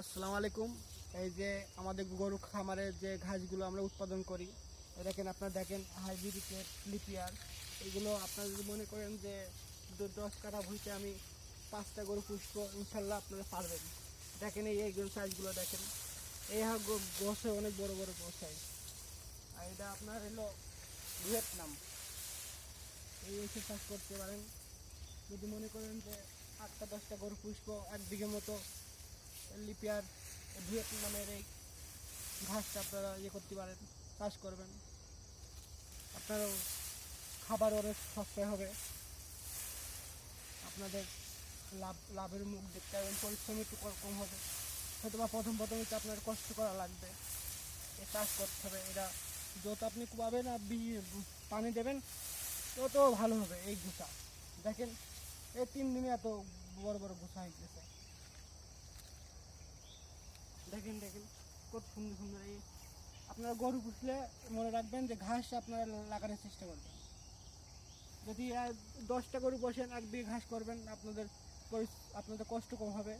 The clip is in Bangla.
আসসালামু আলাইকুম। এই যে আমাদের গরু খামারে যে ঘাসগুলো আমরা উৎপাদন করি, দেখেন আপনারা দেখেন হাইব্রিড লিপিয়ার, এগুলো আপনারা যদি মনে করেন যে 10 কাঠা ভুঁইতে আমি 5টা গরু পুষবো, ইনশাল্লাহ আপনারা পারবেন। দেখেন এই সাইজগুলো দেখেন, এই গোছে অনেক বড় বড় গোছাই। আর এটা আপনার হলো ভিয়েতনাম। এই এক্সারসাইজ করতে পারেন যদি মনে করেন যে 8টা 10টা গরু পুষবো 1 বিঘে মতো। লিপিয়ার ভিয়েতনামের এই ঘাসটা আপনারা করতে পারেন, চাষ করবেন, আপনারও খাবার অনেক সস্তায় হবে, আপনাদের লাভের মুখ দেখতে পাবেন, পরিশ্রম একটু কম হবে। হয়তো বা প্রথম একটু আপনার কষ্ট করা লাগবে, এ চাষ করতে হবে। এটা যত আপনি কুবাবেন আর পানি দেবেন তত ভালো হবে। এই গুছা দেখেন, এই 3 দিনে এত বড় বড় গুছা হয়ে গেছে। দেখেন দেখেন কত সুন্দর সুন্দর। এই আপনারা গরু পুষলে মনে রাখবেন যে ঘাস আপনারা লাগানোর চেষ্টা করবেন। যদি 10টা গরু বসেন 1 বিঘে ঘাস করবেন, আপনাদের কষ্ট কম হবে।